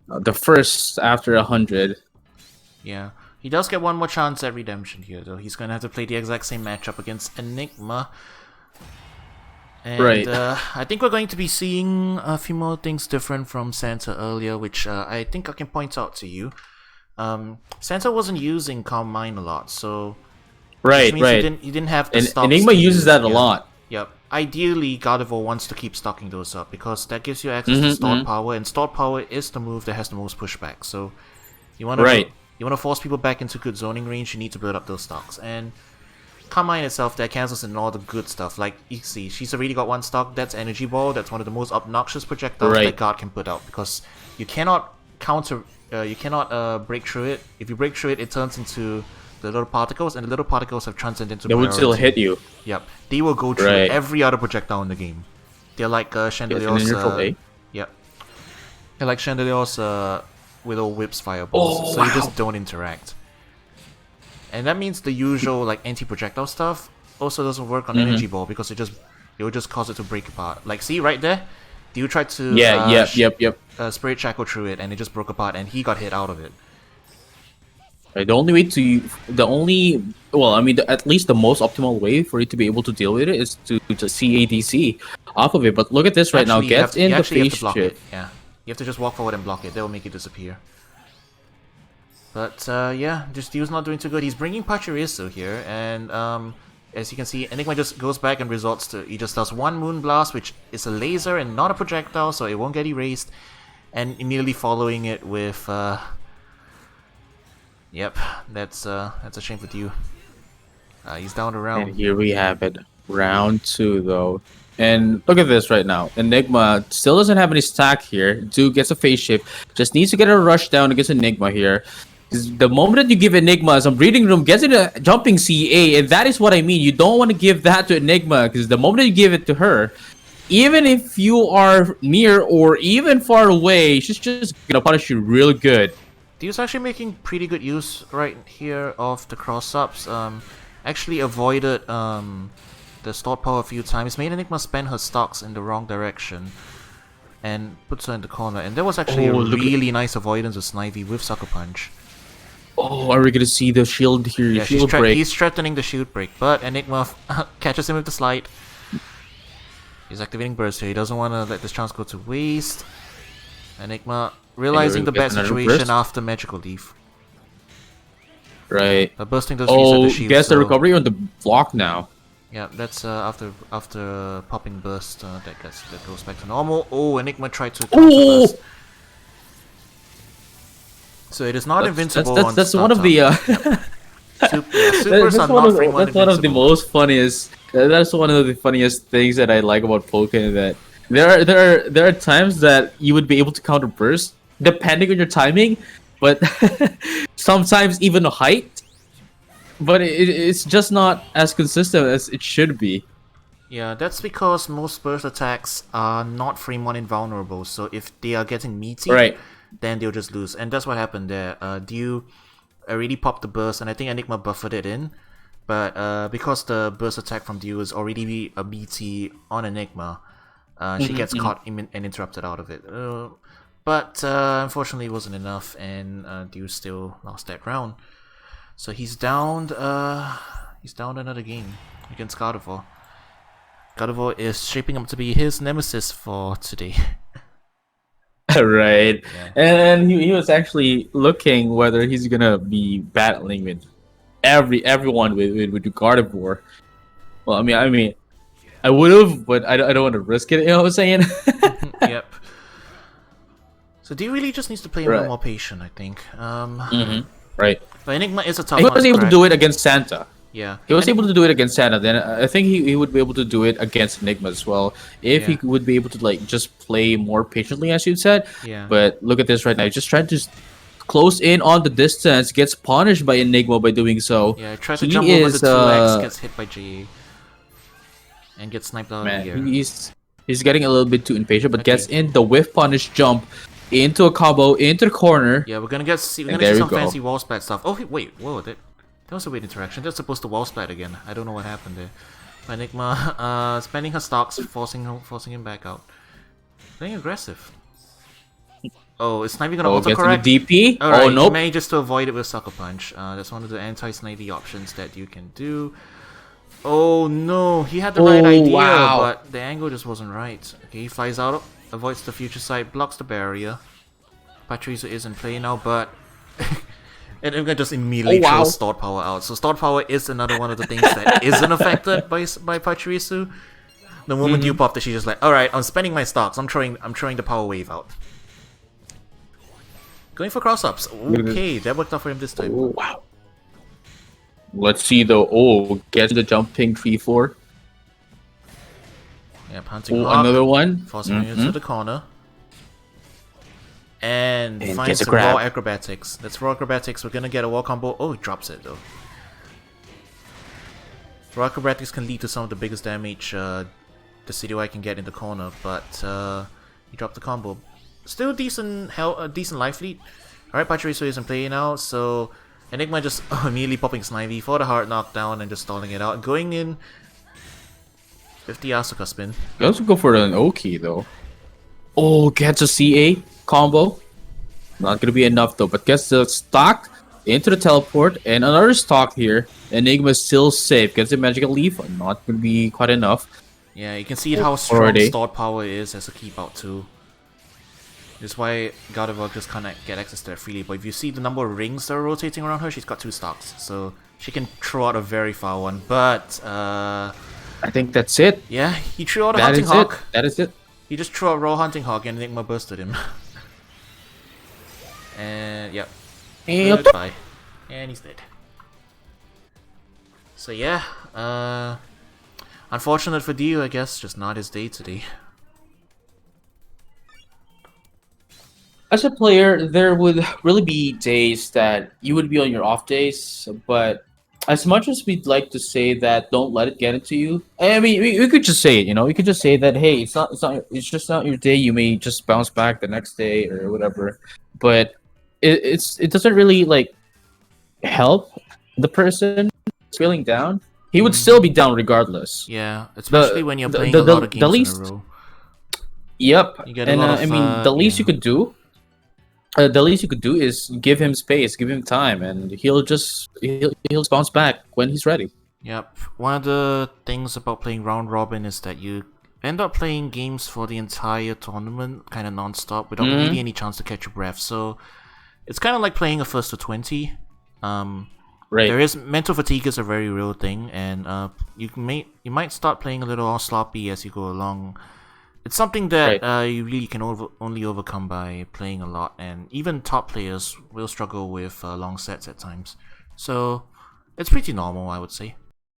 The first after 100. Yeah. He does get one more chance at redemption here, though. He's gonna have to play the exact same matchup against Enigma. And Right. I think we're going to be seeing a few more things different from Santa earlier, which I think I can point out to you. Santa wasn't using Calm Mind a lot, so which Right, means right. he didn't have the And stocks Enigma to uses use. that a Yeah. lot. Yep. Ideally, Gardevoir wants to keep stocking those up because that gives you access to stored power, and stored power is the move that has the most pushback. So you want to Right. force people back into good zoning range. You need to build up those stocks. And Calm Mind itself, that cancels in all the good stuff. Like you see, she's already got one stock. That's Energy Ball. That's one of the most obnoxious projectiles Right. that God can put out because you cannot counter. You cannot break through it. If you break through it, it turns into the little particles, and the little particles have transcended into They would still priority. hit you. Yep, they will go through Right. every other projectile in the game. They're like Yes, in the Chandelier's. neutral A. Yep, they're like Chandelier's Willow Whip's fireballs. Oh, so you wow. just don't interact, and that means the usual like anti-projectile stuff also doesn't work on Energy Ball because it will just cause it to break apart. Like see right there, you tried to Yeah, yep. Spirit Shackle through it, and it just broke apart, and he got hit out of it. Right, well, I mean, at least the most optimal way for you to be able to deal with it is to just CADC off of it. But look at this right now. Actually, Gets in the you have face to block shift. it. Yeah, you have to just walk forward and block it. That will make it disappear. But yeah, just Steel's not doing too good. He's bringing Pachirisu here, and as you can see, Enigma just goes back and resorts to he just does one Moon Blast, which is a laser and not a projectile, so it won't get erased. And immediately following it with yep, that's a shame for you. He's down to And round. here we have it. Round 2, though. And look at this right now. Enigma still doesn't have any stack here. Duke gets a phase shift. Just needs to get a rush down against Enigma here. 'Cause the moment that you give Enigma some breeding room, gets in a jumping CA, and that is what I mean. You don't want to give that to Enigma, because the moment that you give it to her, even if you are near or even far away, she's just gonna punish you real good. Dio's actually making pretty good use right here of the cross-ups. Actually avoided the stored power a few times. Made Enigma spend her stocks in the wrong direction and puts her in the corner. And that was actually a really nice avoidance of Snivy with Sucker Punch. Oh, are we gonna see the shield here? Yeah, shield break. he's threatening the shield break, but Enigma catches him with the slide. He's activating Burst here. He doesn't want to let this chance go to waste. Enigma realizing the bad situation after Magical Leaf. Right. But bursting does reset the shield. Gets the so recovery on the block now. yeah, that's after popping burst that goes back to normal. Oh, Enigma tried to counter burst. So it is not invincible. That's one of the supers are not free that's one of the most funniest. That's one of the funniest things that I like about Pokken. That there are times that you would be able to counter burst depending on your timing, but sometimes even a height. But it's just not as consistent as it should be. Yeah, that's because most burst attacks are not Fremon invulnerable. So if they are getting meaty, Right. then they'll just lose. And that's what happened there. Dew already popped the burst, and I think Enigma buffered it in. But because the burst attack from Dew is already a meaty on Enigma, she gets caught and interrupted out of it. But unfortunately, it wasn't enough, and Dew still lost that round. So he's downed. He's downed another game against Gardevoir. Gardevoir is shaping up to be his nemesis for today. Right. Yeah. And he was actually looking whether he's gonna be battling with everyone with Gardevoir. Well, I mean, I would have, but I don't want to risk it. You know what I'm saying? Yep. So D really just needs to play a little Right. more patient, I think. Right. But Enigma is a tough He one was to able to crack. do it against Santa. Yeah. He was able to do it against Santa. Then I think he would be able to do it against Enigma as well if he would be able to like just play more patiently, as you said. Yeah. But look at this right now. He's just trying to close in on the distance. Gets punished by Enigma by doing so. Yeah, tries to He jump over is, the 2x, gets hit by JA. And gets sniped out of the Man, air. he's getting a little bit too impatient, but gets in the whiff punish jump into a combo into the corner. Yeah, we're gonna see some fancy wall splat stuff. Oh wait, whoa, that was a weird interaction. That's supposed to wall splat again. I don't know what happened there. Enigma spending her stocks, forcing him back out. Playing aggressive. Oh, is Snivy gonna Oh, gets autocorrect? the DP. Alright, Oh, he nope. managed to avoid it with Sucker Punch. That's one of the anti-Snivy options that you can do. Oh no, he had the right Oh, idea, wow. but the angle just wasn't right. Okay, he flies out, avoids the future sight, blocks the barrier. Pachirisu is in play now, but and I'm gonna just immediately Oh, wow. throw Stored Power out. So Stored Power is another one of the things that isn't affected by Pachirisu. The moment you popped it, she's just like, alright, I'm spending my stocks, I'm throwing the power wave out. Going for cross-ups. Okay, that worked out for him this time. Oh, wow. Let's see though. Oh, gets the jumping 3-4. Yep, Hunting Oh, Hawk. another one. Forcing him into the corner. And And finds gets a some raw grab. acrobatics. That's raw acrobatics. We're gonna get a wall combo. Oh, he drops it though. Raw acrobatics can lead to some of the biggest damage Decidueye can get in the corner, but he dropped the combo. Still decent health, decent life lead. Alright, Pachirisu is in play now, so Enigma just immediately popping Snivy for the hard knockdown and just stalling it out. Going in with the Asuka spin. You also go for an Oki though. Oh, gets a CA combo. Not gonna be enough though, but gets the stock into the teleport and another stock here. Enigma is still safe. Gets a magical leaf. Not gonna be quite enough. Yeah, you can see how strong Already. stored power is as a keep out too. That's why Gardevoir just can't get access to that freely. But if you see the number of rings that are rotating around her, she's got 2 stocks, so she can throw out a very far one. But I think that's it. yeah, he threw out a That Hunting is Hawk. it. That is it. He just threw out raw Hunting Hawk and Enigma bursted him. And yep, And goodbye. And he's dead. So yeah, unfortunate for Dio, I guess, just not his day today. as a player, there would really be days that you would be on your off days, but as much as we'd like to say that, don't let it get into you. I mean, we could just say it. We could just say that, hey, it's just not your day. You may just bounce back the next day or whatever. But it doesn't really like help the person feeling down. He would still be down regardless. Yeah, especially when you're playing the- a lot of the games least- in a row. Yep. You get a And lot of, I mean, the least yeah. you could do. The least you could do is give him space, give him time, and he'll bounce back when he's ready. Yep. One of the things about playing round robin is that you end up playing games for the entire tournament, kind of non-stop, without really any chance to catch your breath. So it's kind of like playing a first to 20. Right. There is mental fatigue is a very real thing, and you might start playing a little all sloppy as you go along. It's something that you really can only overcome by playing a lot, and even top players will struggle with long sets at times. So it's pretty normal, I would say.